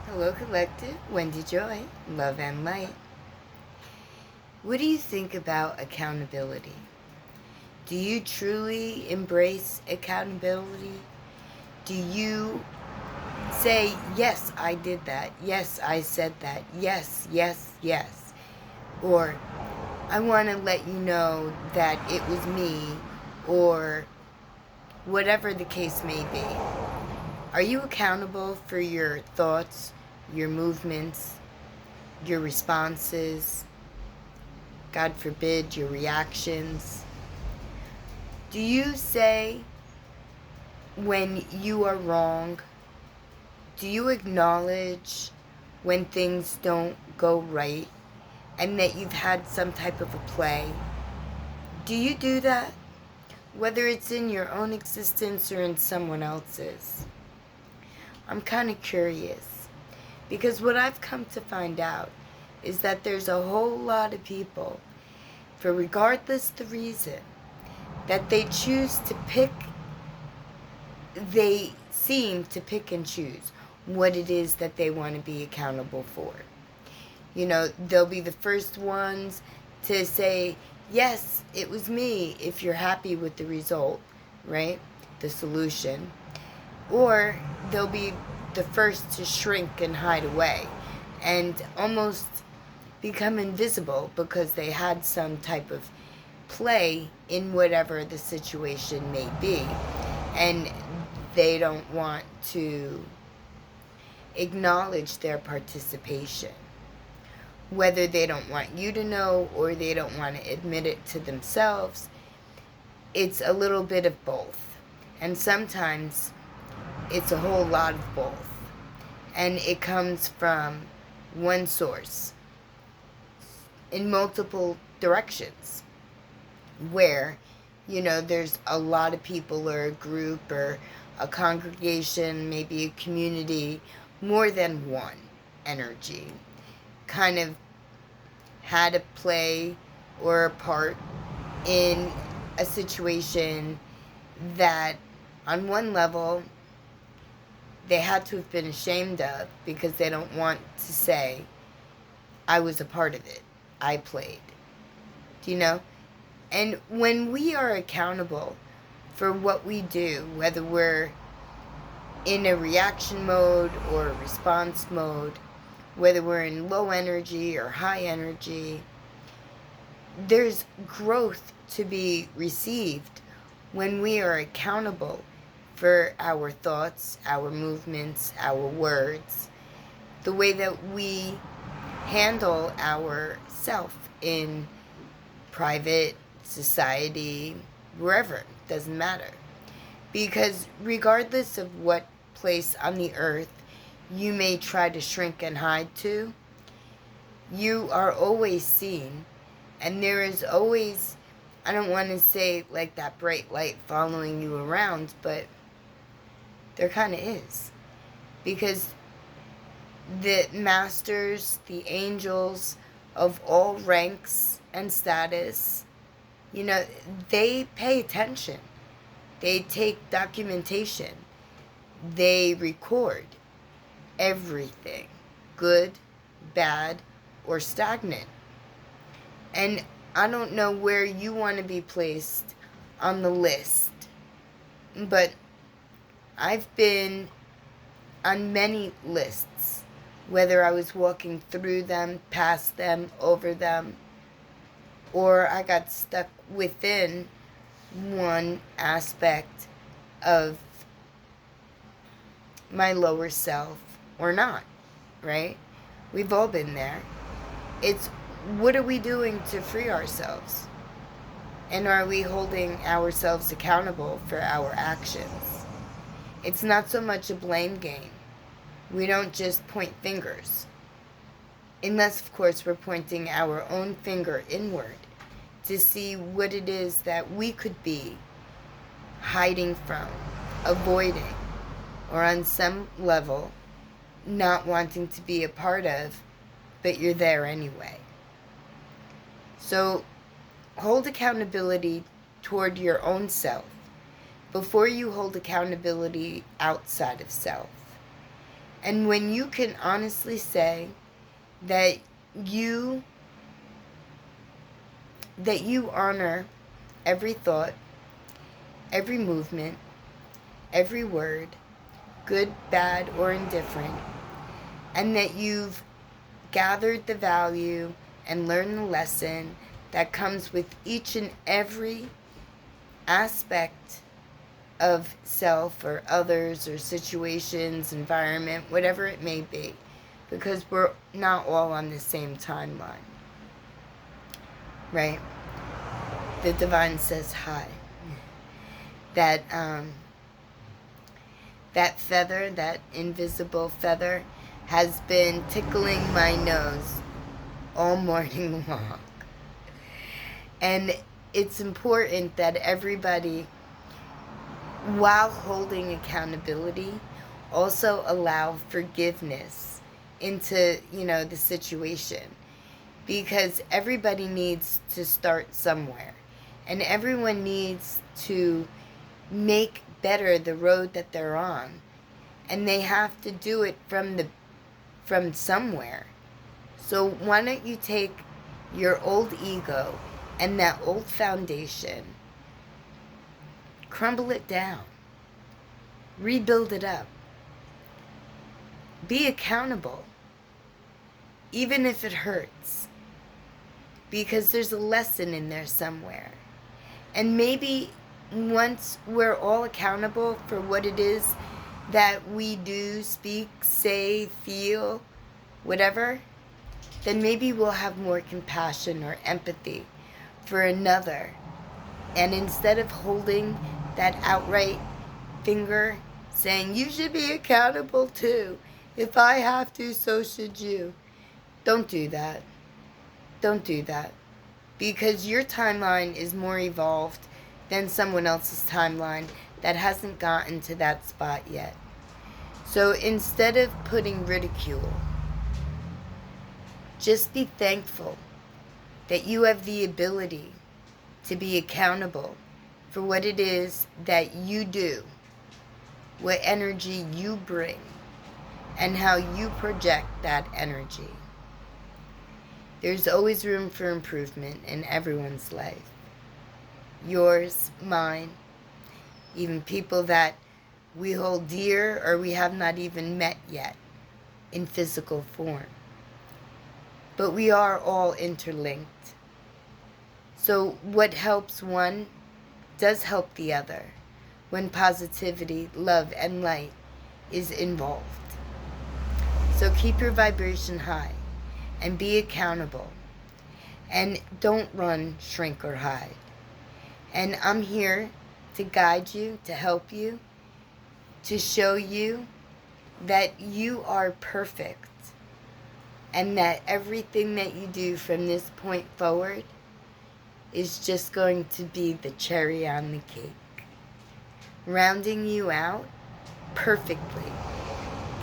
Hello, Collective. Wendy Joy, Love and Light. What do you think about accountability? Do you truly embrace accountability? Do you say, yes, I did that. Yes, I said that. Yes, yes, yes. Or, I want to let you know that it was me, or whatever the case may be. Are you accountable for your thoughts, your movements, your responses? God forbid, your reactions? Do you say when you are wrong? Do you acknowledge when things don't go right and that you've had some type of a play? Do you do that? Whether it's in your own existence or in someone else's. I'm kind of curious because what I've come to find out is that there's a whole lot of people, for regardless the reason, that they seem to pick and choose what it is that they want to be accountable for. You know, they'll be the first ones to say, yes, it was me, if you're happy with the result, right? The solution. Or they'll be the first to shrink and hide away and almost become invisible because they had some type of play in whatever the situation may be, and they don't want to acknowledge their participation. Whether they don't want you to know or they don't want to admit it to themselves, it's a little bit of both. And sometimes it's a whole lot of both. And it comes from one source in multiple directions, where, you know, there's a lot of people or a group or a congregation, maybe a community, more than one energy kind of had a play or a part in a situation that on one level they had to have been ashamed of because they don't want to say, I was a part of it, I played. Do you know? And when we are accountable for what we do, whether we're in a reaction mode or a response mode, whether we're in low energy or high energy, there's growth to be received when we are accountable for our thoughts, our movements, our words, the way that we handle our self in private, society, wherever, doesn't matter. Because regardless of what place on the earth you may try to shrink and hide to, you are always seen, and there is always, I don't want to say like that bright light following you around, but there kind of is. Because the masters, the angels of all ranks and status, you know, they pay attention. They take documentation. They record everything, good, bad, or stagnant. And I don't know where you want to be placed on the list, but I've been on many lists, whether I was walking through them, past them, over them, or I got stuck within one aspect of my lower self or not, right? We've all been there. It's, what are we doing to free ourselves? And are we holding ourselves accountable for our actions? It's not so much a blame game. We don't just point fingers. Unless, of course, we're pointing our own finger inward to see what it is that we could be hiding from, avoiding, or on some level not wanting to be a part of, but you're there anyway. So hold accountability toward your own self before you hold accountability outside of self. And when you can honestly say that you honor every thought, every movement, every word, good, bad, or indifferent, and that you've gathered the value and learned the lesson that comes with each and every aspect of self or others or situations, environment, whatever it may be, because we're not all on the same timeline, right? The divine says hi. That that feather, that invisible feather, has been tickling my nose all morning long. And it's important that everybody, while holding accountability, also allow forgiveness into, the situation. Because everybody needs to start somewhere. And everyone needs to make better the road that they're on. And they have to do it from somewhere. So why don't you take your old ego and that old foundation, crumble it down, rebuild it up, be accountable, even if it hurts, because there's a lesson in there somewhere. And maybe once we're all accountable for what it is that we do, speak, say, feel, whatever, then maybe we'll have more compassion or empathy for another. And instead of holding that outright finger saying, you should be accountable too. If I have to, so should you. Don't do that. Don't do that. Because your timeline is more evolved than someone else's timeline that hasn't gotten to that spot yet. So instead of putting ridicule, just be thankful that you have the ability to be accountable for what it is that you do, what energy you bring, and how you project that energy. There's always room for improvement in everyone's life. Yours, mine, even people that we hold dear or we have not even met yet in physical form. But we are all interlinked. So what helps one does help the other when positivity, love, and light is involved. So keep your vibration high and be accountable. And don't run, shrink, or hide. And I'm here to guide you, to help you, to show you that you are perfect and that everything that you do from this point forward is just going to be the cherry on the cake, rounding you out perfectly,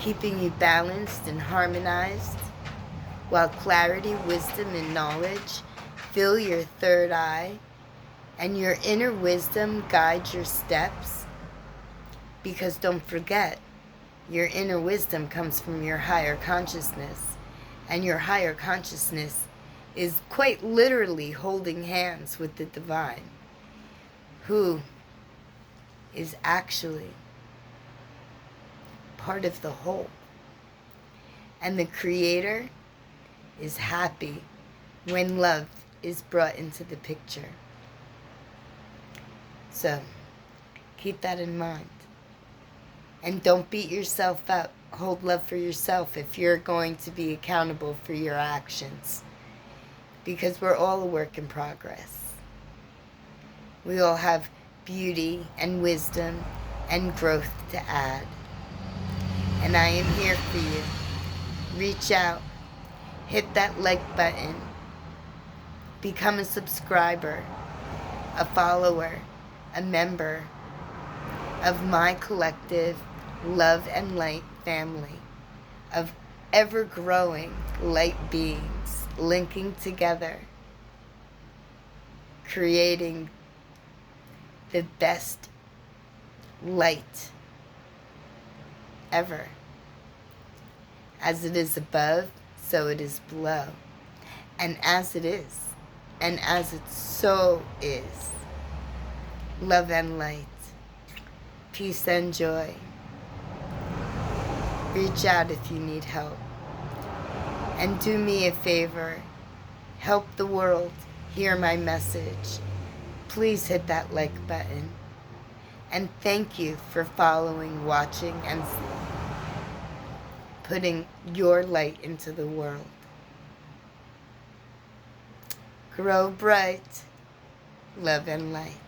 keeping you balanced and harmonized, while clarity, wisdom, and knowledge fill your third eye, and your inner wisdom guides your steps. Because don't forget, your inner wisdom comes from your higher consciousness, and your higher consciousness is quite literally holding hands with the divine, who is actually part of the whole. And the Creator is happy when love is brought into the picture. So, keep that in mind. And don't beat yourself up. Hold love for yourself if you're going to be accountable for your actions. Because we're all a work in progress. We all have beauty and wisdom and growth to add. And I am here for you. Reach out. Hit that like button. Become a subscriber, a follower, a member of my collective love and light family of ever-growing light beings linking together, creating the best light ever. As it is above, so it is below. And as it is, and as it so is. Love and light, peace and joy. Reach out if you need help. And do me a favor, help the world hear my message. Please hit that like button. And thank you for following, watching, and putting your light into the world. Grow bright, love and light.